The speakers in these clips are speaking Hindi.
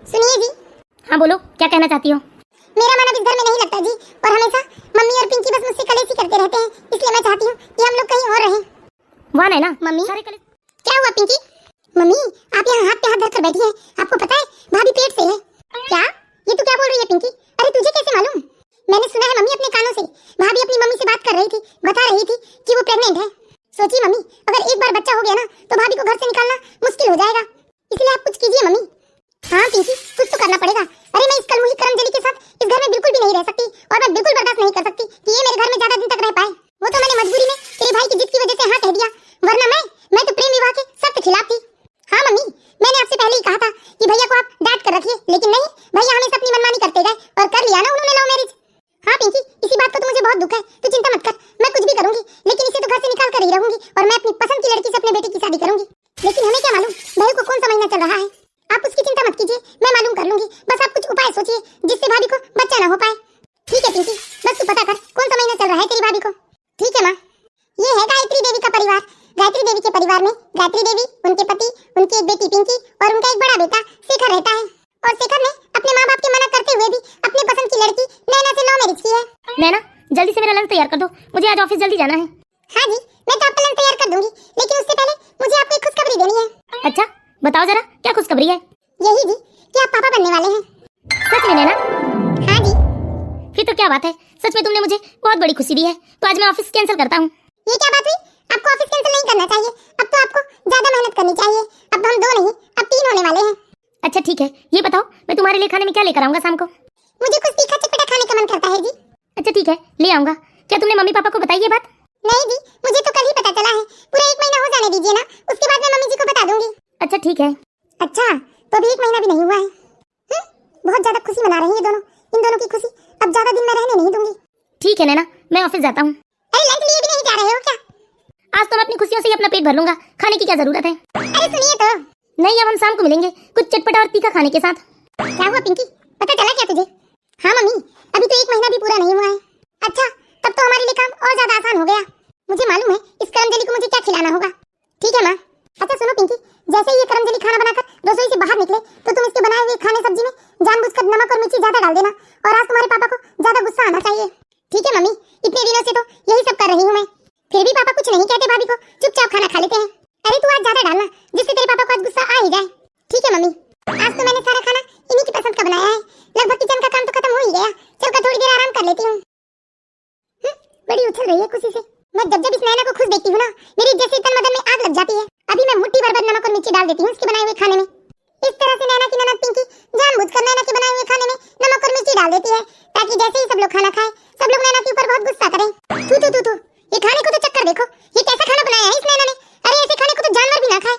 सुनिए जी। हाँ बोलो, क्या कहना चाहती हो? मेरा मन अब इस घर में नहीं लगता जी, और हमेशा मम्मी और पिंकी बस मुझसे कलेशी करते रहते हैं, इसलिए मैं चाहती हूँ कि हम लोग कहीं और रहें। वाह नैना, मम्मी सारे कले... क्या हुआ पिंकी? मम्मी आप यहाँ हाथ पे हाथ धरकर बैठी हैं, आपको पता है भाभी पेट से है। क्या? ये तू क्या बोल रही है पिंकी? अरे तुझे कैसे मालूम? मैंने सुना है मम्मी अपने कानों से, भाभी अपनी मम्मी से बात कर रही थी, बता रही थी कि वो प्रेग्नेंट है। सोचिए मम्मी, अगर एक बार बच्चा हो गया ना तो भाभी को घर से निकालना मुश्किल हो जाएगा, इसलिए आप कुछ कीजिए मम्मी। हाँ पिंकी, कुछ तो करना पड़ेगा। अरे मैं इस कलमुही करमजली के साथ इस घर में बिल्कुल भी नहीं रह सकती, और मैं बिल्कुल बर्दाश्त नहीं कर सकती कि ये मेरे घर में ज्यादा दिन तक रह पाए। वो तो मैंने मजबूरी में तेरे भाई की जिद की वजह से हाँ कह दिया, वरना मैं तो प्रेम विवाह के सख्त खिलाफ थी। हाँ मम्मी, मैंने आपसे पहले ही कहा था कि भैया को आप डांट कर रखिए, लेकिन नहीं, भैया हमेशा अपनी मनमानी करते गए और कर लिया ना उन्होंने लव मैरिज। हाँ पिंकी, इसी बात का तो मुझे बहुत दुख है, तू चिंता मत कर, मैं कुछ भी करूंगी, लेकिन इसे तो घर से निकाल कर ही रहूंगी, और मैं अपनी पसंद की लड़की से अपने बेटे की शादी करूंगी। लेकिन हमें क्या मालूम भाई को कौन सा महीना चल रहा है। आप उसकी चिंता मत कीजिए, मैं मालूम कर लूंगी, बस आप कुछ उपाय सोचिए जिससे भाभी को बच्चा ना हो पाए। ठीक है पिंकी, बस तू पता कर कौन सा महीना चल रहा है तेरी भाभी को। ठीक है माँ। ये है गायत्री देवी का परिवार। गायत्री देवी के परिवार में गायत्री देवी, उनके पति, उनकी एक बेटी पिंकी और उनका एक बड़ा बेटा शेखर रहता है। और शेखर ने अपने माँ बाप के मना करते हुए भी अपने पसंद की लड़की नैना से लव मैरिज की है। नैना जल्दी से मेरा लंच तैयार कर दो, मुझे आज ऑफिस जल्दी जाना है। हाँ जी, मैं तो आपका लंच तैयार कर दूंगी, लेकिन उससे पहले मुझे आपको एक खुशखबरी देनी है। अच्छा बताओ जरा, क्या खुशखबरी है? यही जी कि आप पापा बनने वाले हैं। सच में नैना? हाँ जी। फिर तो क्या बात है, सच में तुमने मुझे बहुत बड़ी खुशी दी है, तो आज मैं ऑफिस कैंसिल करता हूँ। ये क्या बात हुई? आपको ऑफिस कैंसिल नहीं करना चाहिए, अब तो आपको ज्यादा मेहनत करनी चाहिए। अब तो हम 2 नहीं, अब 3 होने वाले हैं। अच्छा ठीक है, ये बताओ मैं तुम्हारे लिए खाने में क्या लेकर आऊंगा शाम को? मुझे कुछ तीखा चटपटा खाने का मन करता है जी। अच्छा ठीक है, ले आऊंगा। क्या तुमने मम्मी पापा को बताई ये बात? नहीं जी, मुझे तो कल ही पता चला है, पूरा 1 महीना हो जाने दीजिए ना, उसके बाद मैं मम्मी जी को बता दूंगी। अच्छा ठीक है। अच्छा, तो अभी 1 महीना भी नहीं हुआ है। बहुत ज्यादा खुशी मना रही है दोनों, इन दोनों की खुशी अब ज्यादा दिन मैं रहने नहीं दूंगी। ठीक है नैना, मैं ऑफिस जाता हूँ। अरे लंच लिए भी नहीं जा रहे हो क्या? आज तो मैं अपनी खुशियों से ही अपना पेट भर लूंगा, खाने की क्या जरूरत है? अरे सुनिए तो। नहीं, अब हम शाम को मिलेंगे कुछ चटपटा और तीखा खाने के साथ। क्या हुआ पिंकी, पता चला क्या तुझे? हाँ मम्मी, अभी तो 1 महीना भी पूरा नहीं हुआ है। अच्छा, तब तो हमारे लिए काम और ज्यादा आसान हो गया। मुझे मालूम है इस करमजली को मुझे क्या खिलाना होगा। ठीक है माँ। अच्छा सुनो पिंकी, जैसे ही ये करमजली खाना बनाकर रसोई से बाहर निकले तो तुम इसके बनाए हुए खाने सब्जी में जानबूझकर नमक और मिर्ची ज्यादा डाल देना, और आज तुम्हारे पापा को ज्यादा गुस्सा आना चाहिए। ठीक है मम्मी, इतने दिनों से तो यही सब कर रही हूँ मैं, फिर भी पापा कुछ नहीं कहते भाभी को, चुपचाप खाना खा लेते हैं। अरे तू आज ज्यादा डालना, जिससे तेरे पापा को आज गुस्सा आ ही जाए। ठीक है मम्मी। आज तो मैंने सारा खाना इन्हीं की पसंद का बनाया है, लगभग किचन का काम तो खत्म हो ही गया, चल कर थोड़ी देर आराम कर लेती हूँ। बड़ी उछल रही है खुशी से। मैं जब जब इस नैना को खुश देखती हूँ ना, मेरी जैसे तन बदन में आग लग जाती है। अभी मैं मुट्ठी भर नमक और मिर्ची डाल देती हूँ इसके बनाए हुए खाने में। इस तरह से नैना की ननद पिंकी जानबूझकर नैना के बनाए हुए खाने में नमक और मिर्ची डाल देती है, ताकि जैसे ही सब लोग खाना खाएं, सब लोग नैना के ऊपर बहुत गुस्सा करें। तू तू तू तू, ये खाने को तो चक्कर देखो, ये कैसा खाना बनाया है इस नैना ने। अरे ऐसे खाने को तो जानवर भी ना खाए।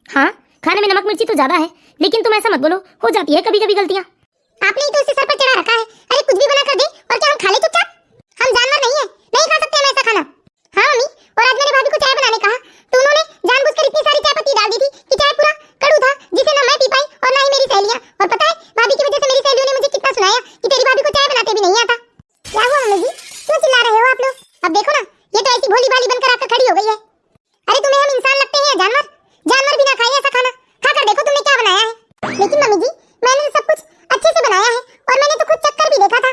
हाँ, खाने में नमक मिर्ची तो ज्यादा है, लेकिन तुम ऐसा मत बोलो, हो जाती है कभी कभी गलतियाँ। आपने ही तो इसे सर पर चढ़ा रखा है। अरे कुछ भी बना कर दे और क्या हम खा ले चुपचाप? हम जानवर नहीं है, नहीं खा सकते हम ऐसा खाना। हाँ मम्मी, और आज मैंने भाभी को चाय बनाने कहा तो उन्होंने जानबूझकर इतनी सारी चाय पत्ती डाल दी थी कि चाय पूरा कड़ू था, जिसे ना मैं पी पाई और ना ही मेरी सहेलियां। और पता है भाभी की वजह से मेरी सहेलियों ने मुझे कितना सुनाया कि तेरी भाभी को चाय बनाते भी नहीं आता। क्या हुआ मम्मी जी, क्यों चिल्ला रहे हो आप लोग? अब देखो ना, ये तो ऐसी भोली भाली बनकर आकर खड़ी हो गई है। अरे तुम्हें हम इंसान लगते हैं या जानवर? जानवर भी ना खाए ऐसा खाना, खाकर देखो तुमने क्या बनाया है। लेकिन मम्मी जी, मैंने सब कुछ अच्छे से बनाया है, और मैंने तो खुद चक्कर भी देखा था।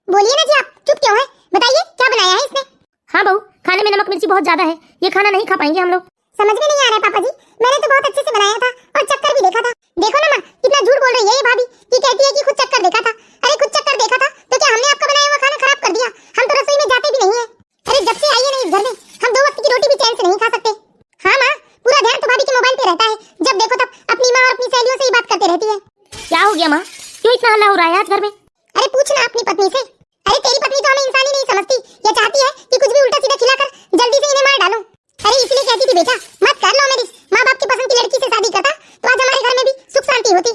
बोलिए ना जी, आप चुप क्यों है? बताइए क्या बनाया है इसने? हाँ बहू, खाने में नमक मिर्ची बहुत ज्यादा है, ये खाना नहीं खा पाएंगे हम लोग। समझ में नहीं आ रहा है पापा जी, मैंने तो बहुत अच्छे से बनाया था और चक्कर भी देखा था। देखो ना माँ, कितना झूठ बोल रही है ये भाभी, कि कहती है कि खुद चक्कर देखा था। अरे खुद चक्कर देखा था तो क्या हमने आपका बनाया हुआ खाना खराब कर दिया? हम तो रसोई में जाते भी नहीं है। अरे जब से आई है ना इस घर में, हम 2 वक्त की रोटी भी चैन से नहीं खा सकते। हाँ माँ, पूरा ध्यान तो भाभी के मोबाइल पे रहता है, जब देखो तब अपनी माँ और अपनी सहेलियों से ही बात करते रहती है। क्या हो गया माँ, क्यों इतना हल्ला हो रहा है आज घर में? अरे पूछना अपनी पत्नी से। अरे तेरी पत्नी तो हमें इंसान ही नहीं समझती, ये चाहती है कि कुछ भी उल्टा सीधा खिलाकर जल्दी से इन्हें मार डालो। अरे इसलिए कहती थी बेटा मत कर लो मैरिज, माँ बाप की पसंद की लड़की से शादी करता तो आज हमारे घर में भी सुख शांति होती।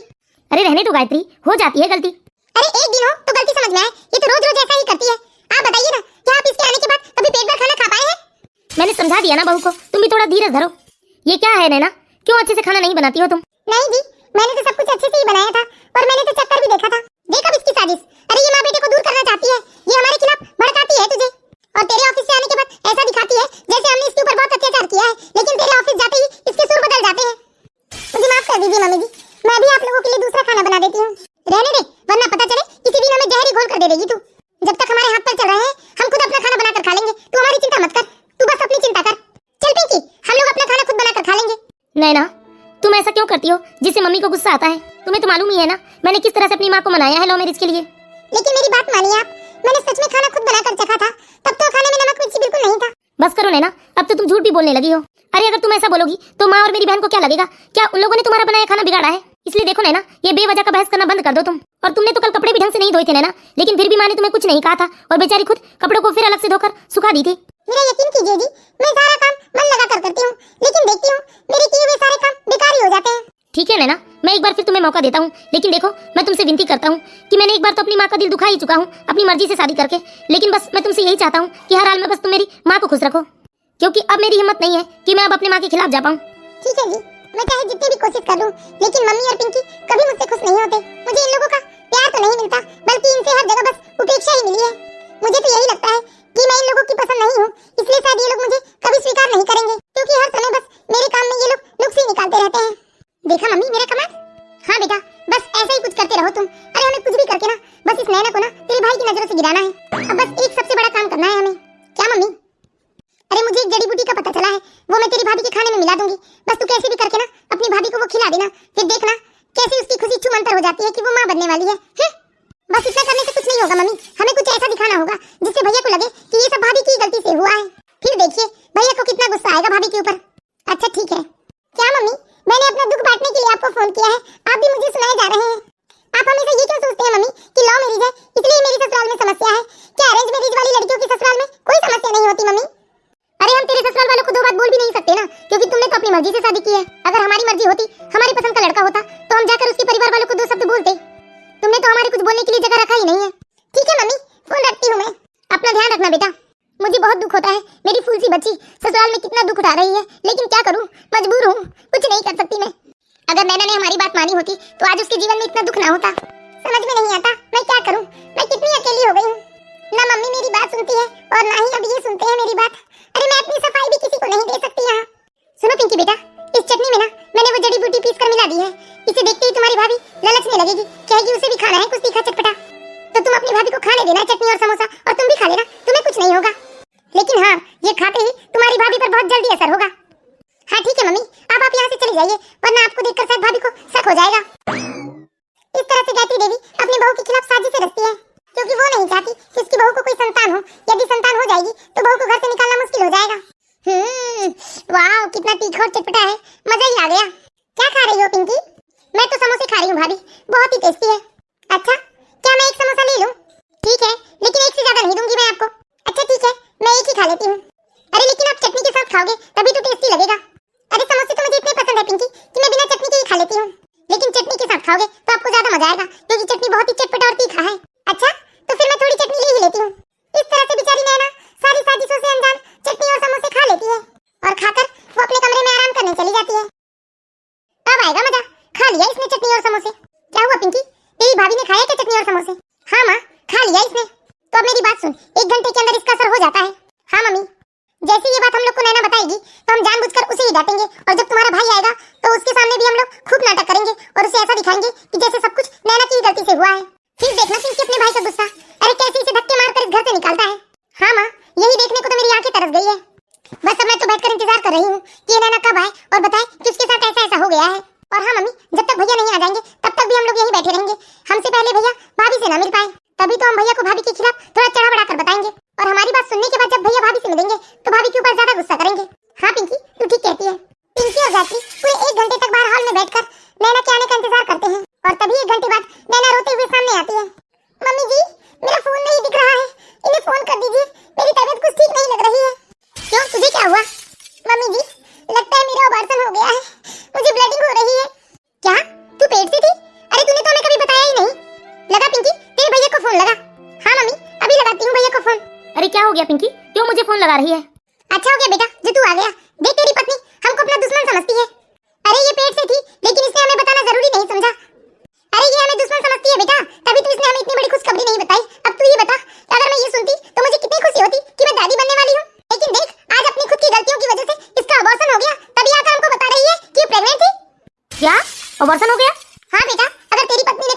अरे रहने दो गायत्री, हो जाती है गलती। अरे एक दिन हो तो गलती समझ में आए, ये तो रोज रोज ऐसा ही करती है। आप बताइए ना, क्या आप इसके आने के बाद कभी पेट भर खाना खा पाए हैं? मैंने समझा दिया ना बहू को, तुम भी थोड़ा धीरज धरो। ये क्या है नैना, क्यों अच्छे से खाना नहीं बनाती हो तुम? नहीं जी, मैंने तो सब कुछ अच्छे से ही बनाया था, और मैंने तो चक्कर भी देखा था। देख अब इसकी साजिश। अरे ये माँ बेटे को दूर करना चाहती है, ये हमारे खिलाफ भड़काती है तुझे, और तेरे ऑफिस से आने के बाद ऐसा दिखाती है जैसे हमने इसके ऊपर बहुत अत्याचार किया है, लेकिन तेरे ऑफिस जाते ही इसके सुर बदल जाते हैं। मुझे माफ कर दीजिए मम्मी जी, मैं भी आप लोगों के लिए दूसरा खाना बना बना देती हूँ। रहने दे, वरना पता चले किसी दिन हमें जहर ही घोल कर दे देगी तू। जब तक हमारे हाथ पैर चल रहे हैं हम खुद अपना खाना बनाकर खा लेंगे, तू हमारी चिंता मत कर, तू बस अपनी चिंता कर। चल पिंकी, हम लोग अपना खाना खुद बनाकर खा लेंगे। नैना, तुम ऐसा क्यों करती हो जिससे मम्मी को गुस्सा आता है? तुम्हें तो मालूम ही है ना मैंने किस तरह से अपनी माँ को मनाया है लव मैरिज के लिए। लेकिन मेरी बात मानिए आप, मैंने सच में खाना खुद बनाकर चखा था, तब तो खाने में नमक मिर्ची बिल्कुल नहीं था। बस करो नैना, अब तो तुम झूठ भी बोलने लगी हो। अरे अगर तुम ऐसा बोलोगी तो माँ और मेरी बहन को क्या लगेगा? क्या उन लोगों ने तुम्हारा बनाया खाना बिगाड़ा है? इसलिए देखो नैना, ये बेवजह का बहस करना बंद कर दो तुम। और तुमने तो कल कपड़े भी ढंग से नहीं धोए थे नैना, लेकिन फिर भी माँ ने तुम्हें कुछ नहीं कहा था और बेचारी खुद कपड़ों को फिर अलग से धोकर सुखा दी थी। मेरा यकीन कीजिए जी, मैं सारा काम मन लगा कर करती हूँ, लेकिन देखती हूँ मेरे किए हुए सारे काम बेकार ही हो जाते हैं। ठीक है नैना, मैं एक बार फिर तुम्हें मौका देता हूँ, लेकिन देखो मैं तुमसे विनती करता हूँ कि मैंने एक बार तो अपनी माँ का दिल दुखा ही चुका हूँ अपनी मर्जी से शादी करके, लेकिन बस मैं तुमसे यही चाहता हूँ कि हर हाल में बस तुम मेरी माँ को खुश रखो, क्योंकि अब मेरी हिम्मत नहीं है कि मैं अब अपनी माँ के खिलाफ जा पाऊँ। ठीक है जी, मैं चाहे जितनी भी कोशिश कर लूं, लेकिन मम्मी और पिंकी कभी मुझसे खुश नहीं होते। मुझे इन लोगों का प्यार तो नहीं मिलता, बल्कि इनसे हर जगह बस उपेक्षा ही मिली है। मुझे तो यही लगता है कि मैं इन लोगों की पसंद नहीं हूँ, इसलिए शायद ये लोग मुझे कभी स्वीकार नहीं करेंगे, क्योंकि हर समय बस मेरे काम में ये लोग नुक्स ही निकालते रहते हैं। देखा मम्मी मेरा कमाल? हाँ बेटा, बस ऐसा ही कुछ करते रहो तुम। अरे हमें कुछ भी करके ना बस इस नैना को ना तेरे भाई की नजरों से गिराना है। अब बस एक सबसे बड़ा काम करना है हमें। क्या मम्मी? अरे मुझे एक जड़ी बूटी का पता चला है, वो मैं तेरी भाभी के खाने में मिला दूंगी। बस तू कैसे भी करके ना अपनी भाभी को वो खिला देना, फिर देखना कैसे उसकी खुशी छूमंतर हो जाती है कि वो माँ बनने वाली है। बस इतना करने से कुछ नहीं होगा मम्मी, हमें कुछ ऐसा दिखाना होगा जिससे भैया को लगे कि ये सब भाभी की गलती से हुआ है। फिर देखिए भैया को कितना गुस्सा आएगा भाभी के ऊपर। अच्छा ठीक है। क्या मम्मी, मैंने अपना दुख बांटने के लिए आपको फोन किया है, आप भी मुझे सुनाए जा रहे हैं। आप हमेशा ये क्यों सोचते हैं मम्मी कि लव मैरिज है इसलिए मेरी ससुराल में समस्या है? क्या अरेंज मैरिज वाली लड़कियों की ससुराल में कोई समस्या नहीं होती मम्मी? अरे हम तेरे ससुराल वालों को दो बात बोल भी नहीं सकते ना, क्योंकि तुमने तो अपनी मर्जी से शादी की है। अगर हमारी मर्जी होती, हमारी पसंद का लड़का होता, तो हम जाकर उसके परिवार वालों को दो शब्द बोलते। तुमने तो हमारे कुछ बोलने के लिए जगह रखा ही नहीं है। ठीक है मम्मी, फोन रखती हूँ मैं। अपना ध्यान रखना बेटा। मुझे बहुत दुख होता है, मेरी फूल सी बच्ची ससुराल में कितना दुख उठा रही है, लेकिन क्या करूँ, मजबूर हूँ, कुछ नहीं कर सकती मैं। अगर नैना ने हमारी बात मानी होती तो आज उसके जीवन में इतना दुख ना होता। समझ में नहीं आता मैं क्या करूँ, मैं कितनी अकेली हो गई हूँ। ना मम्मी मेरी बात सुनती है और ना ही अब ये सुनते हैं मेरी बात। अरे मैं अपनी सफाई भी किसी को नहीं दे सकती यहाँ। सुनो पिंकी बेटा, इस चटनी में ना मैंने वो जड़ी बूटी पीस कर मिला दी है। इसे देखते ही तुम्हारी भाभी ललचने लगेगी, कहेगी उसे भी खाना है कुछ तीखा चटपटा। तो तुम अपनी भाभी को खाने देना चटनी और समोसा, और तुम भी खा लेना, तुम्हें कुछ नहीं होगा। लेकिन हाँ, ये खाते ही तुम्हारी भाभी पर बहुत जल्दी असर होगा। हाँ ठीक है मम्मी, अब आप यहाँ से चली जाइए, वरना आपको देखकर शायद भाभी को शक हो जाएगा। इस तरह से गायत्री देवी अपनी बहू के खिलाफ साजिश रचती है, क्योंकि वो नहीं चाहती कि उसकी बहू को कोई संतान हो। यदि संतान हो जाएगी तो बहू को घर से निकालना मुश्किल हो जाएगा। वाह कितना तीखा और चटपटा है, मजा ही आ गया। क्या खा रही हो पिंकी? मैं तो समोसे खा रही हूँ भाभी, बहुत ही टेस्टी है। अच्छा, क्या मैं एक समोसा ले लूँ? ठीक है, लेकिन एक से ज्यादा नहीं दूंगी मैं आपको। अच्छा ठीक है, मैं एक ही खा लेती हूँ। अरे लेकिन आप चटनी के साथ खाओगे तभी तो टेस्टी लगेगा। अरे समोसे तो मुझे इतने पसंद है पिंकी कि मैं बिना चटनी के ही खा लेती हूँ, लेकिन चटनी के साथ खाओगे तो आपको ज्यादा मजा आएगा, क्योंकि चटनी बहुत ही चटपटा और तीखा है। अच्छा, तो फिर मैं थोड़ी चटनी ले ही लेती हूँ। इस तरह से बेचारी नैना सारी साजिशों से अनजान चटनी और समोसे खा लेती है, और खाकर वो अपने कमरे में आराम करने चली जाती है। अब आएगा मजा। खा लिया इसने चटनी और समोसे। क्या हुआ पिंकी, तेरी भाभी ने खाया क्या चटनी और समोसे? हाँ माँ, खा लिया इसने। तो अब मेरी बात सुन, 1 घंटे के अंदर इसका असर हो जाता है। हाँ मम्मी, जैसे ये बात हम लोग को नैना बताएगी तो हम जानबूझकर उसे ही डांटेंगे, और जब तुम्हारा भाई आएगा तो उसके सामने भी हम लोग खूब नाटक करेंगे और उसे ऐसा दिखाएंगे कि जैसे सब कुछ नैना की गलती से हुआ है। फिर देखना पिंकी अपने भाई का गुस्सा, अरे कैसे इसे धक्के मारकर इस घर से निकालता है। हाँ माँ, यही देखने को तो मेरी आंखें तरस गई है। बस अब मैं तो बैठकर इंतजार कर रही हूँ कि ये नैना कब आए और बताए कि उसके साथ ऐसा ऐसा हो गया है। और हाँ मम्मी, जब तक भैया नहीं आ जाएंगे तब तक भी हम लोग यहीं बैठे रहेंगे। हमसे पहले भैया भाभी से ना मिल पाए, तभी तो हम भैया को भाभी के खिलाफ थोड़ा चढ़ा बढ़ाकर बताएंगे, और हमारी बात सुनने के बाद जब भैया भाभी से मिलेंगे तो भाभी के ऊपर ज्यादा गुस्सा करेंगे। हाँ पिंकी, तू ठीक कहती है। पिंकी और गायत्री पूरे 1 घंटे तक बाहर हॉल में बैठकर नैना के आने का इंतजार करते हैं, और तभी 1 घंटे बाद नैना रोते हुए सामने आती है। मम्मी जी, मेरा फोन नहीं दिख रहा है, इन्हें फोन कर दीजिए, मेरी तबीयत कुछ ठीक नहीं लग रही है। क्यों, तुझे क्या हुआ? मम्मी जी, लगता है मेरा ऑपरेशन हो गया है, मुझे ब्लीडिंग हो रही है। क्या तू पेट से थी? अरे तूने तो हमें कभी बताया ही नहीं। लगा पिंकी, तेरे भैया को फोन लगा। हाँ मम्मी, अभी लगाती हूँ भैया को फोन। अरे क्या हो गया पिंकी, क्यों मुझे फोन लगा रही है? अच्छा हो गया बेटा जो तू आ गया। देख तेरी पत्नी हमको अपना दुश्मन समझती है। अरे ये पेट से थी, लेकिन इसने हमें बताना जरूरी नहीं समझा। अरे ये हमें दुश्मन समझती है बेटा, तभी तो इसने हमें इतनी बड़ी खुशखबरी नहीं बताई। अब तू ये बता, अगर मैं ये सुनती तो मुझे कितनी खुशी होती कि मैं दादी बनने वाली हूँ। लेकिन देख, आज अपनी खुद की गलतियों की वजह से इसका अबॉर्शन हो गया, तभी आकर हमको बता रही है कि प्रेग्नेंट थी। क्या अबॉर्शन हो गया? हाँ बेटा, अगर तेरी पत्नी ने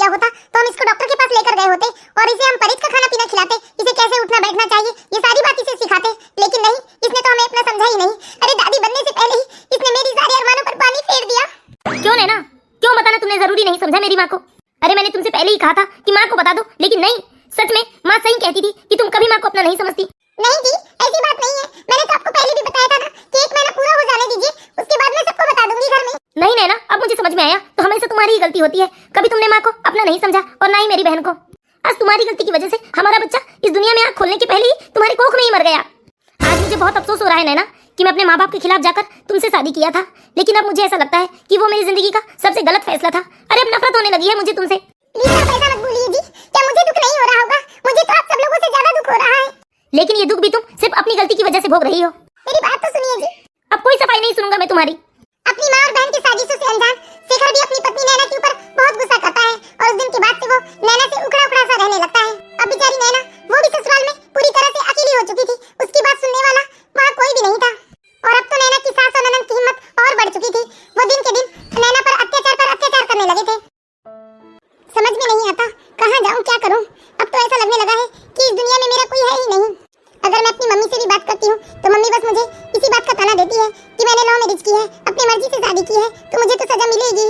लिया होता तो हम इसको डॉक्टर के पास लेकर गए होते और इसे हम परिच का खाना पीना खिलाते, इसे कैसे उठना बैठना चाहिए ये सारी बात इसे सिखाते। लेकिन नहीं, इसने तो हमें अपना समझा ही नहीं। अरे दादी बनने से पहले ही इसने मेरी सारे अरमानों पर पानी फेर दिया। क्यों नैना, क्यों बताना तुमने जरूरी नहीं समझा मेरी माँ को? अरे मैंने तुमसे पहले ही कहा था कि माँ को बता दो, लेकिन नहीं, सच में माँ सही कहती थी कि तुम कभी माँ को अपना नहीं समझती। नहीं जी, ऐसी बात नहीं है। मैंने तो आपको पहले भी बताया था ना कि 1 महीना पूरा हो जाने दीजिए, उसके बाद मैं सबको बता दूंगी घर में। नहीं नैना, अब मुझे समझ में आया, तो हमेशा तुम्हारी ही गलती होती है। कभी तुमने माँ को अपना नहीं समझा और ना ही मेरी बहन को। आज तुम्हारी गलती की वजह से हमारा बच्चा इस दुनिया में आँख खोलने के पहले ही तुम्हारी कोख में ही मर गया। आज मुझे बहुत अफसोस हो रहा है नैना कि मैं अपने माँ बाप के खिलाफ जाकर तुमसे शादी किया था, लेकिन अब मुझे ऐसा लगता है कि वो मेरी जिंदगी का सबसे गलत फैसला था। अरे अब नफरत होने लगी है मुझे तुमसे। प्लीज आप ऐसा मत बोलिए जी, क्या मुझे दुख नहीं हो रहा होगा? मुझे तो आप सब लोगों से ज्यादा दुख हो रहा है। लेकिन ये दुख भी तुम सिर्फ अपनी गलती की वजह से भोग रही हो। मेरी बात तो सुनिए जी। अब कोई सफाई नहीं सुनूंगा मैं तुम्हारी। अपनी माँ और बहन की साजिशों से अनजान शेखर भी अपनी पत्नी नैना के ऊपर बहुत गुस्सा करता है और उस दिन के बाद से वो नैना से उखड़ा उखड़ा सा रहने लगता है। अब बेचारी नैना, वो भी ससुराल में पूरी तरह से अकेली हो चुकी थी, उसकी बात सुनने वाला वहाँ कोई भी नहीं था। और अब तो नैना की सास और ननद की हिम्मत और बढ़ चुकी थी। वो दिन के दिन नैना पर अत्याचार करने लगे थे। समझ में नहीं आता कहाँ जाऊँ, क्या करूँ। अब तो ऐसा लगने लगा है कि इस दुनिया में मेरा कोई है ही नहीं। अगर मैं अपनी मम्मी से भी बात करती हूँ तो मम्मी बस मुझे इसी बात का ताना देती है कि मैंने लव मैरिज की है, अपनी मर्जी से शादी की है, तो मुझे तो सजा मिलेगी।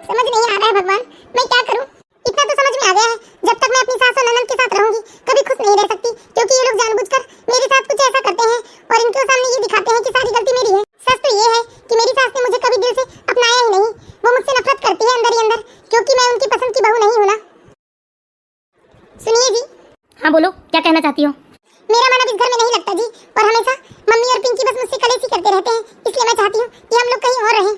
समझ नहीं आ रहा है भगवान, मैं क्या करूँ। इतना तो समझ में आ गया है, जब तक मैं अपनी सास और ननद के साथ रहूंगी कभी खुश नहीं रह सकती, क्योंकि ये लोग जानबूझकर मेरे साथ कुछ ऐसा करते हैं और इनके सामने ये दिखाते हैं कि सारी गलती मेरी है। सच तो ये है कि मेरी सास ने मुझे कभी दिल से अपनाया ही नहीं। वो मुझसे नफरत करती है अंदर ही अंदर, क्योंकि मैं उनकी पसंद की बहू नहीं हूँ ना। सुनिए जी। हाँ बोलो, क्या कहना चाहती हो? मेरा मन अब इस घर में नहीं लगता जी, और हमेशा मम्मी और पिंकी बस मुझसे कलेश ही करते रहते हैं, इसलिए मैं चाहती हूँ कि हम लोग कहीं और रहें।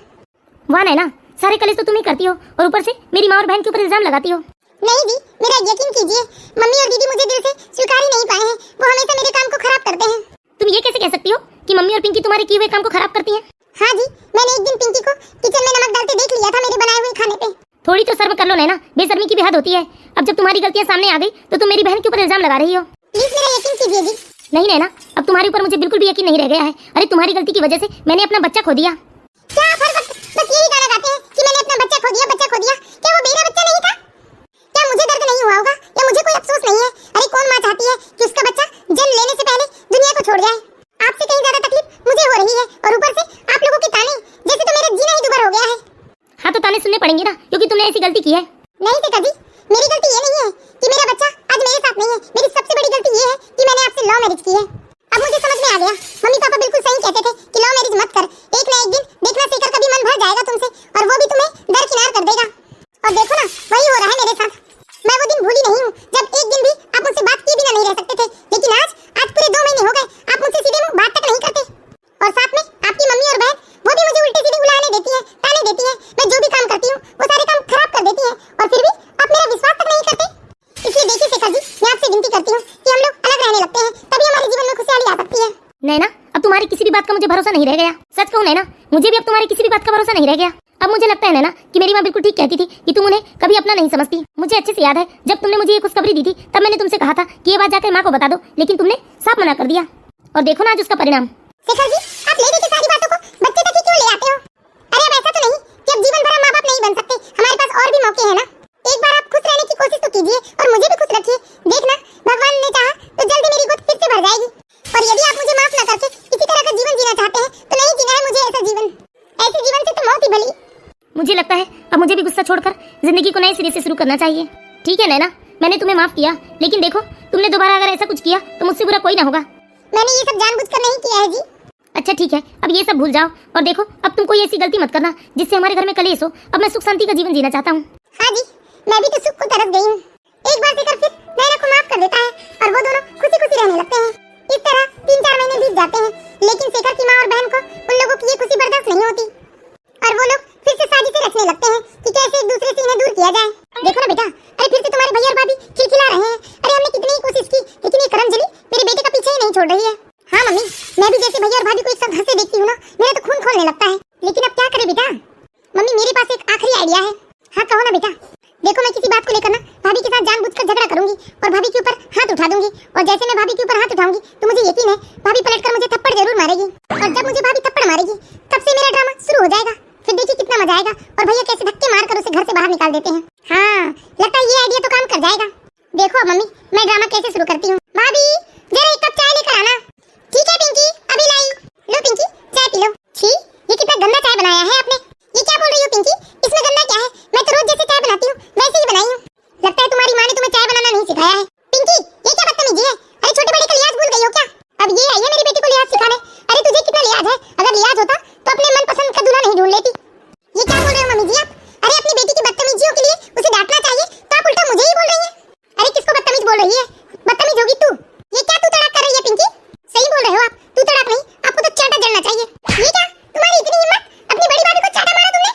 वाह नैना, सारे कलेश तो तुम ही करती हो और ऊपर से मेरी माँ और बहन के ऊपर इल्जाम लगाती हो। नहीं जी, मेरा यकीन कीजिए, मम्मी और दीदी मुझे दिल से स्वीकार ही नहीं पाए हैं। वो हमेशा मेरे काम को खराब करते हैं। तुम ये कैसे कह सकती हो कि मम्मी और पिंकी तुम्हारे किए हुए काम को खराब करती हैं? हाँ जी, मैंने एक दिन पिंकी को किचन में नमक डालते देख लिया था मेरे बनाए हुए खाने पे। थोड़ी तो शर्म कर लो नैना, बेशर्मी की भी हद होती है। अब जब तुम्हारी गलतियां सामने आ गई तो तुम मेरी बहन के ऊपर इल्जाम लगा रही हो। प्लीज मेरा यकीन कीजिए जी। नहीं नैना, अब तुम्हारे ऊपर मुझे बिल्कुल भी यकीन नहीं रह गया है। अरे तुम्हारी गलती की वजह से मैंने अपना बच्चा खो दिया। क्या आप हर वक्त बस यही गाना गाते हैं कि मैंने अपना बच्चा खो दिया, बच्चा खो दिया? क्या वो मेरा बच्चा नहीं था? क्या मुझे दर्द नहीं हुआ होगा या मुझे कोई अफसोस नहीं है? अरे कौन माँ चाहती है कि उसका बच्चा जन्म लेने से पहले दुनिया को छोड़ जाए? आपसे कहीं ज्यादा तकलीफ मुझे हो रही है, और ऊपर से आप लोगों के ताने, जैसे तो मेरा जीना ही दुभर हो गया है। हाँ तो ताने सुनने पड़ेंगे ना, क्योंकि तुमने ऐसी गलती की है। नहीं शेखर जी, मेरी गलती ये नहीं है कि मेरा बच्चा आज मेरे साथ नहीं है। मेरी सबसे बड़ी गलती ये है कि मैंने आपसे लव मैरिज की है। अब मुझे समझ में आ गया, मम्मी पापा बिल्कुल सही कहते थे कि लव मैरिज मत कर। एक ना एक दिन देखना शेखर का भी मन भर जाएगा तुमसे, और वो भी तुम्हें दरकिनार कर देगा। और देखो ना, वही हो रहा है मेरे साथ। मैं वो दिन भूली नहीं हूँ जब एक दिन भी आप मुझसे बात किए बिना नहीं रह सकते थे, लेकिन आज पूरे 2 महीने हो गए आप मुझसे सीधे मुंह बात तक नहीं करते। और साथ में आपकी मम्मी और बहन, वो भी मुझे उल्टे सीधे उलाहने देती है, ताने देती है। मैं जो भी काम करती हूँ वो सारे काम खराब कर देती है, और फिर भी आप मेरा विश्वास तक नहीं करते। इसलिए देखिए शेखर जी, मैं आपसे विनती करती हूँ कि हम लोग अलग रहने लगते हैं, तभी हमारे जीवन में खुशहाली आ सकती है। नैना, अब तुम्हारी किसी भी बात का मुझे भरोसा नहीं रह गया। सच कहूँ नैना, मुझे भी अब तुम्हारी किसी भी बात का भरोसा नहीं रह गया। अब मुझे लगता है नैना कि मेरी माँ बिल्कुल ठीक कहती थी कि तुम उन्हें कभी अपना नहीं समझती। मुझे अच्छे से याद है, जब तुमने मुझे ये खुशखबरी दी थी तब मैंने तुमसे कहा था कि ये बात जाकर माँ को बता दो, लेकिन तुमने साफ मना कर दिया। और देखो ना आज उसका परिणाम। शेखर जी, आप ले लेके सारी बातों को बच्चे तक ही क्यों ले आते हो? अरे अब ऐसा तो नहीं कि अब जीवन भर हम माँ बाप नहीं बन सकते, हमारे पास और भी मौके हैं ना। एक बार आप खुश रहने की कोशिश तो कीजिए और मुझे भी खुश रखिए। देखना, भगवान ने चाहा तो जल्दी मेरी गोद फिर से भर जाएगी। और यदि आप मुझे माफ न करके किसी तरह का जीवन जीना चाहते हैं तो नहीं जीना है मुझे ऐसा जीवन। ऐसे जीवन से तो मौत ही भली। मुझे लगता है अब मुझे भी गुस्सा छोड़कर जिंदगी को नए सिरे से शुरू करना चाहिए। ठीक है नैना, मैंने तुम्हें माफ किया, लेकिन देखो तुमने दोबारा अगर ऐसा कुछ किया तो मुझसे बुरा कोई ना होगा। मैंने ये सब जानबूझकर नहीं किया है जी। अच्छा ठीक है, अब ये सब भूल जाओ और देखो अब तुम कोई ऐसी गलती मत करना जिससे हमारे घर में कलेश हो। अब मैं सुख शांति का जीवन जीना चाहता हूँ। हाँ जी, मैं भी तो सुख को तरस गई हूँ। एक बार शेखर फिर नैना को माफ कर देता है और वो दोनों खुशी खुशी रहने लगते हैं। इस तरह 3-4 महीने बीत जाते हैं, लेकिन शेखर की माँ और बहन को उन लोगों की ये खुशी बर्दाश्त नहीं होती, और वो लोग फिर से साजिशें रचने लगते हैं कि कैसे एक दूसरे से इन्हें दूर किया जाए। देखो ना बेटा, अरे फिर से तुम्हारे भैया और भाभी खिलखिला रहे हैं। अरे हमने कितनी ही कोशिश की, लेकिन ये करमजली मेरे बेटे का पीछे ही नहीं छोड़ रही है। हाँ मम्मी, मैं भी जैसे भैया और भाभी को एक साथ हंसते देखती हूँ ना, मेरा तो खून खोलने लगता है। लेकिन अब क्या करें बेटा? मम्मी मेरे पास एक आखिरी आइडिया है। हाँ कहो ना बेटा। देखो मैं किसी बात को लेकर ना भाभी के साथ जानबूझकर झगड़ा करूंगी और भाभी के ऊपर हाथ उठा दूंगी, और जैसे मैं भाभी के ऊपर हाथ उठाऊंगी तो मुझे यकीन है भाभी पलटकर मुझे थप्पड़ जरूर मारेगी, और जब मुझे भाभी थप्पड़ मारेगी तब से मेरा ड्रामा शुरू हो जाएगा। फिर देखिए कितना मजा आएगा, और भैया कैसे धक्के मारकर उसे घर से बाहर निकाल देते हैं। हाँ, लगता है ये आइडिया तो काम कर जाएगा। देखो अब मम्मी, मैं ड्रामा कैसे शुरू करती हूँ। भाभी जरा एक कप चाय लेकर आना। ठीक है पिंकी, अभी लाई। लो पिंकी, चाय पी लो। छी, ये कितना गंदा चाय बनाया है आपने। ये क्या बोल रही हो पिंकी, इसमें गंदा क्या है? मैं तो रोज जैसे चाय बनाती हूँ वैसे ही बनाई हूँ। लगता है तुम्हारी माँ ने तुम्हें चाय बनाना नहीं सिखाया है। पिंकी, ये क्या बदतमीजी है? अरे छोटे बड़े का लिहाज भूल गई हो क्या? अब ये आई है मेरी बेटी को लिहाज सिखाने। अरे तुझे कितना लिहाज है? अगर लिहाज होता तो अपने मनपसंद का दूल्हा नहीं ढूंढ लेती। ये क्या बोल रहे हो मम्मी जी आप? अरे अपनी बेटी की बदतमीजियों के लिए उसे डांटना चाहिए, तो आप उल्टा मुझे ही बोल रही हैं। अरे किसको बदतमीज बोल रही है? बदतमीज होगी तू। ये क्या तू तड़ाक कर रही है पिंकी? सही बोल रहे हो आप, तू तड़ाक नहीं, आपको तो चाटा जलना चाहिए। ये क्या, तुम्हारी इतनी हिम्मत, अपनी बड़ी भाभी को चाटा मारा तुमने?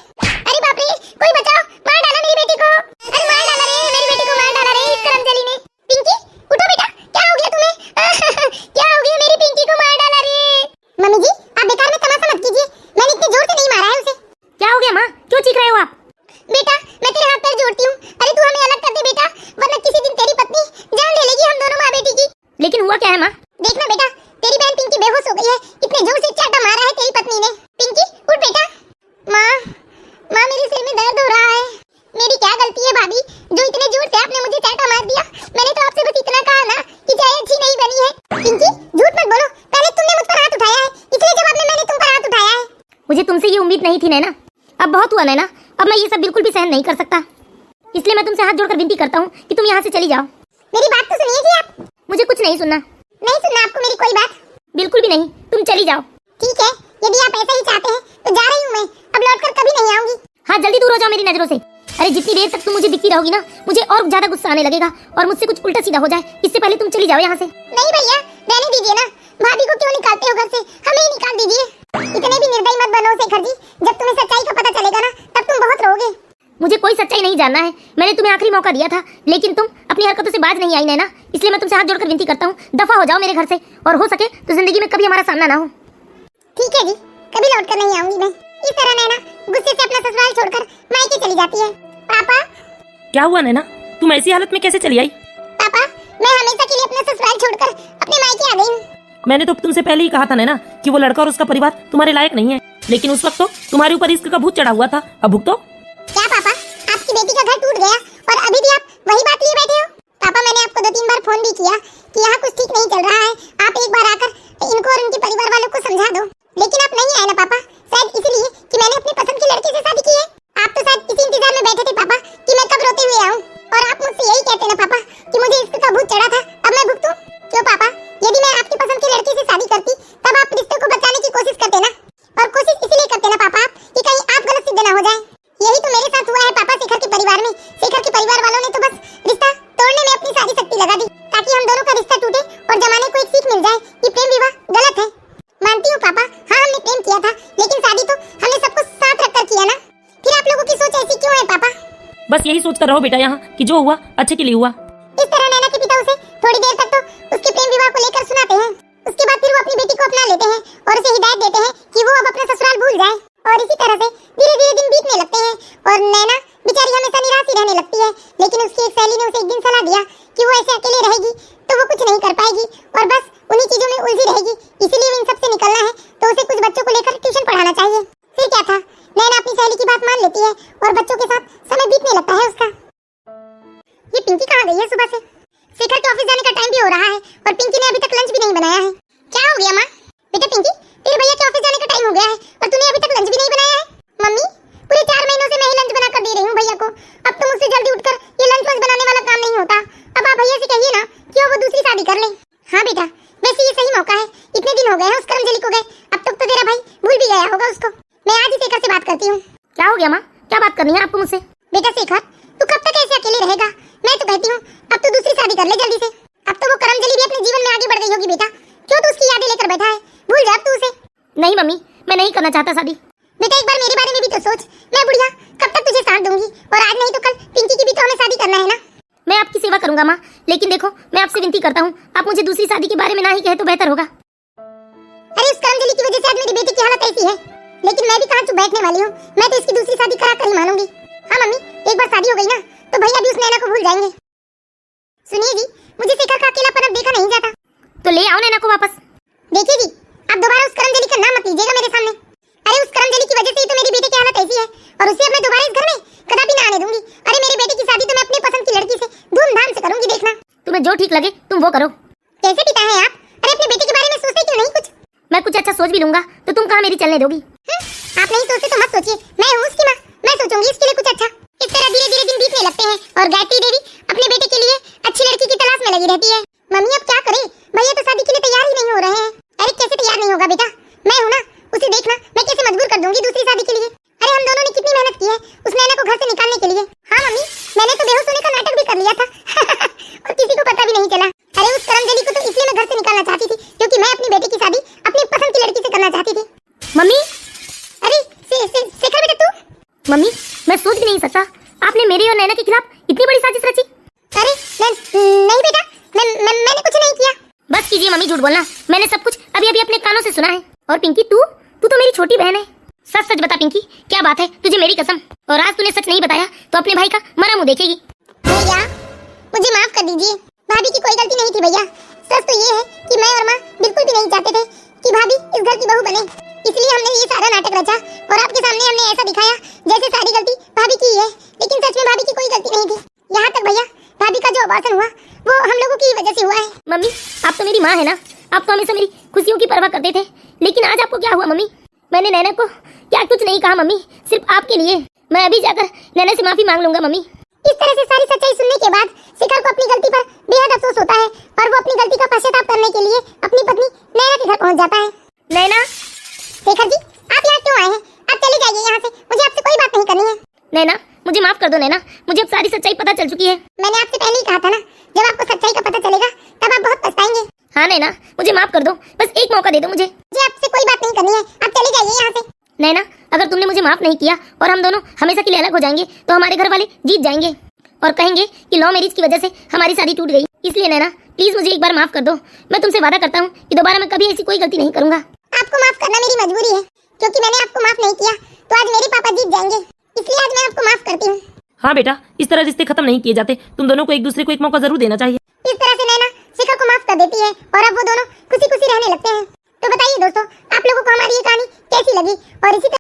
अरे बाप रे, कोई बचाओ, मार डाला मेरी बेटी को। अरे मार डाला रे, मेरी बेटी को मार डाला रे इस करमजली ने। पिंकी उठो बेटा, क्या हो गया तुम्हें? क्या हो गया? मेरी पिंकी को मार डाला रे। मम्मी जी आप बेकार में तमाशा मत कीजिए, मैंने इतने जोर से नहीं मारा है उसे। क्या हो गया माँ, क्यों चीख रहे हो आप? बेटा मैं तेरे हाथ पैर जोड़ती हूँ, अरे तू हमें अलग कर दे बेटा, वरना किसी दिन तेरी पत्नी जान ले लेगी हम दोनों माँ बेटी की। लेकिन हुआ क्या है माँ? देखना बेटा, तेरी बहन पिंकी बेहोश हो गई है, इतने जोर से चाटा मारा है तेरी पत्नी ने। पिंकी उठ बेटा। माँ, माँ मेरे सिर में दर्द हो रहा है। मेरी क्या गलती है भाभी, जो इतने जोर से आपने मुझे चाटा मार दिया? मैंने तो आपसे बस इतना कहा ना कि चाय अच्छी नहीं बनी है। पिंकी झूठ मत बोलो, पहले तुमने मुझ पर हाथ उठाया है, इसलिए जवाब में मैंने तुम पर हाथ उठाया है। मुझे तुमसे ये उम्मीद नहीं थी नैना, अब बहुत हुआ नैना, अब मैं ये सब बिल्कुल भी सहन नहीं कर सकता। इसलिए मैं तुमसे हाथ जोड़कर विनती करता हूँ कि तुम यहाँ से चली जाओ। मेरी बात तो सुनिए जी आप। मुझे कुछ नहीं सुनना। नहीं सुनना आपको मेरी कोई बात? बिल्कुल भी नहीं, तुम चली जाओ। ठीक है, यदि आप ऐसा ही चाहते हैं तो जा रही हूँ मैं, अब लौटकर कभी नहीं आऊंगी। हाँ जल्दी दूर हो जाओ मेरी नजरों से। अरे जितनी देर तक तुम मुझे दिखती रहोगी ना, मुझे और ज्यादा गुस्सा आने लगेगा और मुझसे कुछ उल्टा सीधा हो जाए, इससे पहले तुम चली जाओ यहाँ से। नहीं भैया, रहने दीजिए ना, भाभी को क्यों निकालते हो घर से? हमें ही निकाल दीजिए। इतने भी निर्दयी मत बनो शेखर जी, जब तुम्हें सच्चाई का पता चलेगा ना तब तुम बहुत रोगे। मुझे कोई सच्चाई नहीं जानना है, मैंने तुम्हें आखिरी मौका दिया था, लेकिन तुम अपनी हरकतों से बाज नहीं आई नैना, इसलिए मैं तुमसे हाथ जोड़कर विनती करता हूँ, दफा हो जाओ मेरे घर से, और हो सके तो जिंदगी में कभी हमारा सामना ना हो। ठीक है जी, कभी लौटकर नहीं आऊंगी मैं। इस तरह नैना गुस्से से अपना ससुराल छोड़कर मायके चली जाती है। पापा। क्या हुआ नैना, तुम ऐसी हालत में कैसे चली आई? पापा मैं हमेशा के लिए अपना ससुराल छोड़कर अपने मायके आ गई हूँ। मैंने तो तुमसे पहले ही कहा था नैना कि वो लड़का और उसका परिवार तुम्हारे लायक नहीं है, लेकिन उस वक्त तो तुम्हारे ऊपर रिस्क का भूत चढ़ा हुआ था, अब भुगतो। क्या पापा, आपकी बेटी का घर टूट गया और अभी भी आप वही बात लिए बैठे हो? पापा मैंने आपको 2-3 बार फोन भी किया कि यहाँ कुछ ठीक नहीं चल रहा है, आप एक बार आकर इनको और उनके परिवार वालों को समझा दो, लेकिन आप नहीं आए ना पापा, शायद इसलिए कि मैंने अपनी पसंद के लड़के से शादी की है। आप तो शायद इसी इंतजार में बैठे थे पापा कि मैं कब रोते हुए आऊं, और आप मुझसे यही कहते ना पापा कि मुझे इश्क का भूत चढ़ा था, अब मैं भुगतूं? क्यों पापा, यदि मैं आपकी पसंद के लड़के से शादी करती तब आप रिश्ते को बचाने की कोशिश करते ना, और कोशिश इसलिए करते ना पापा आप कि कहीं आप गलत सिद्ध ना हो जाए। यही तो मेरे साथ हुआ है पापा शेखर के परिवार में। शेखर के परिवार वालों ने तो बस रिश्ता तोड़ने में अपनी सारी शक्ति लगा दी ताकि हम दोनों का रिश्ता टूटे और जमाने को एक सीख मिल जाए कि प्रेम विवाह गलत है। मानती हूँ पापा, हाँ हमने प्रेम किया था, लेकिन शादी तो हमने सब कुछ साथ रखकर किया ना। फिर आप लोगों की सोच ऐसी क्यों है पापा? बस यही सोच कर रहो बेटा यहाँ कि जो हुआ अच्छे के लिए हुआ। इस तरह नैना के पिता उसे थोड़ी देर तक तो उसके प्रेम विवाह को लेकर सुनाते हैं, उसके बाद फिर वो अपनी बेटी को अपना लेते हैं और उसे हिदायत देते हैं कि वो अब अपना ससुराल भूल जाए, और इसी तरह से धीरे धीरे दिन बीतने लगते हैं और नैना बेचारी हमेशा निराश ही रहने लगती है। लेकिन उसकी एक सहेली ने उसे एक दिन सलाह दिया कि वो ऐसे अकेले रहेगी तो वो कुछ नहीं कर पाएगी और बस उन्हीं चीजों में उलझी रहेगी, इसीलिए इन सब से निकलना है तो उसे कुछ बच्चों को लेकर ट्यूशन पढ़ाना चाहिए। फिर क्या था, नैना अपनी सहेली की बात मान लेती है और बच्चों के साथ समय बीतने लगता है उसका। ये पिंकी कहाँ गई है सुबह से? शेखर के ऑफिस जाने का टाइम भी हो रहा है और पिंकी ने अभी तक लंच भी नहीं बनाया है। क्या हो गया माँ? बेटा पिंकी, तेरे भैया के ऑफिस जाने का टाइम हो गया है और तूने अभी तक लंच भी नहीं बनाया है। मम्मी पूरे 4 महीनों से मैं ही लंच बनाकर दे रही हूँ भैया को, अब तो मुझसे जल्दी उठकर ये लंच बनाने वाला काम नहीं होता। अब आप भैया से कहिए ना कि वो दूसरी शादी कर ले। हाँ बेटा, वैसे ये सही मौका है, इतने दिन हो गए हैं उस करमजली को गए, अब तक तो तेरा भाई भूल भी गया होगा उसको। मैं आज ही शेखर से बात करती हूँ। क्या हो गया माँ, क्या बात करनी है आपको मुझसे? बेटा शेखर, तू कब तक ऐसे अकेले रहेगा? मैं तो कहती हूँ अब तू दूसरी शादी कर ले जल्दी से। अब तो वो करमजली भी अपने जीवन में आगे बढ़ गई होगी बेटा, क्यों तू उसकी यादें लेकर बैठा है? भूल जा अब तू उसे। नहीं मम्मी, मैं नहीं करना चाहता शादी। बेटा एक बार मेरे बारे में भी तो सोच, मैं बुढ़िया कब तक तुझे साथ दूंगी, और आज नहीं तो कल पिंकी की भी तो हमें शादी करना है ना। मैं आपकी सेवा करूंगा माँ, लेकिन देखो मैं आपसे विनती करता हूँ, आप मुझे दूसरी शादी के बारे में ना ही कहे तो बेहतर होगा। अरे उस करमजली की वजह से आज मेरी बेटी की हालत ऐसी है, लेकिन मैं भी कहाँ चुप बैठने वाली हूँ, मैं तो इसकी दूसरी शादी करा कर ही मानूंगी। हाँ मम्मी, एक बार शादी हो गई ना तो भैया भी उस नैना को भूल जाएंगे। सुनिए जी, मुझे शेखर का अकेलापन अब देखा नहीं जाता। तो ले आओ नैना को वापस। देखिए जी, आप दोबारा उस करमजली का नाम मत लीजिएगा मेरे सामने। अरे उस करमजली की वजह से ही तो मेरी बेटी की हालत ऐसी है, और उसे अब मैं दोबारा इस घर में कदापि ना आने दूंगी। अरे मेरी बेटी की शादी जो ठीक लगे तुम वो करो। कैसे पिता है आप? अरे अपने बेटे के बारे में सोचते क्यों नहीं कुछ? मैं कुछ अच्छा सोच भी लूंगा तो तुम कहाँ मेरी चलने दोगी? आप नहीं सोचते तो मत सोचिए, मैं हूँ उसकी माँ, मैं सोचूंगी इसके लिए कुछ अच्छा। इस तरह धीरे धीरे दिन बीतने लगते हैं और गायत्री देवी अपने बेटे के लिए अच्छी लड़की की तलाश में लगी रहती है। मम्मी अब क्या करें, भैया तो शादी के लिए तैयार ही नहीं हो रहे हैं। अरे कैसे तैयार नहीं होगा बेटा, मैं हूँ ना, उसे देखना मैं कैसे मजबूर कर दूंगी दूसरी शादी के लिए। अरे हम दोनों ने कितनी मेहनत की है उस नैना को घर से निकालने के लिए। हाँ मम्मी, मैंने तो बेहोश होने का नाटक भी कर लिया था और किसी को पता भी नहीं चला। अरे उस करमजली को तो इसलिए मैं घर से निकालना चाहती थी क्योंकि मैं अपनी बेटी की शादी अपनी पसंद की लड़की से करना चाहती थी। मम्मी, अरे शेखर बेटा तू? मम्मी मैं सोच भी नहीं सकता आपने मेरे और नैना के खिलाफ इतनी बड़ी साजिश रची। अरे नहीं बेटा, मैंने कुछ नहीं किया। बस कीजिए मम्मी, झूठ बोलना, मैंने सब कुछ अभी अभी अपने कानों से सुना है। और पिंकी तू तो मेरी छोटी बहन है, सच सच बता पिंकी, क्या बात है तुझे मेरी कसम। और आज तूने सच नहीं बताया तो अपने भाई का मरा मुंह देखेगी। भैया मुझे माफ कर दीजिए, भाभी की कोई गलती नहीं थी भैया। सच तो ये है कि मैं और माँ बिल्कुल भी नहीं चाहते थे कि भाभी इस घर की बहू बने, इसलिए हमने ये सारा नाटक रचा और आपके सामने हमने ऐसा दिखाया जैसे सारी गलती भाभी की है, लेकिन सच में भाभी की कोई गलती नहीं थी। यहाँ तक भैया भाभी का जो अबॉर्शन हुआ वो हम लोगों की वजह से हुआ है। मम्मी आप तो मेरी माँ है ना, आप तो हमेशा मेरी खुशियों की परवाह करते थे, लेकिन आज आपको क्या हुआ मम्मी? मैंने नैना को क्या कुछ नहीं कहा मम्मी, सिर्फ आपके लिए। मैं अभी जाकर नैना से माफी मांग लूंगा मम्मी। इस तरह से सारी सच्चाई सुनने के बाद शिखर को अपनी गलती पर बेहद अफसोस होता है और वो अपनी गलती का पश्चाताप करने के लिए अपनी पत्नी नैना के घर पहुंच जाता है। नैना, शेखर जी आप यहाँ क्यों आए हैं? आप चले जाइए यहाँ से, मुझे आपसे कोई बात नहीं करनी है। नैना मुझे माफ कर दो नैना, मुझे अब सारी सच्चाई पता चल चुकी है। मैंने आपसे पहले ही कहा था ना, जब आपको सच्चाई का पता चलेगा तब आप बहुत पछताएंगे। हाँ नैना मुझे माफ कर दो, बस एक मौका दे दो मुझे आपसे कोई बात नहीं करनी है, आप चले जाइए यहाँ से। नैना अगर तुमने मुझे माफ नहीं किया और हम दोनों हमेशा के लिए अलग हो जाएंगे तो हमारे घर वाले जीत जाएंगे और कहेंगे कि लव मैरिज की वजह से हमारी शादी टूट गई। इसलिए नैना प्लीज मुझे एक बार माफ कर दो, मैं तुमसे वादा करता हूँ कि दोबारा मैं कभी ऐसी कोई गलती नहीं करूंगा। आपको माफ करना मेरी मजबूरी है, क्योंकि मैंने आपको माफ नहीं किया तो आज मेरे पापा जीत जाएंगे, इसलिए आज मैं आपको माफ करती हूँ। हाँ बेटा, इस तरह रिश्ते खत्म नहीं किए जाते, तुम दोनों को एक दूसरे को एक मौका जरूर देना चाहिए। इस तरह से नैना शिखर को माफ कर देती है और अब वो दोनों खुशी खुशी रहने लगते हैं। तो बताइए दोस्तों, आप लोगों को हमारी ये कहानी कैसी लगी और इसी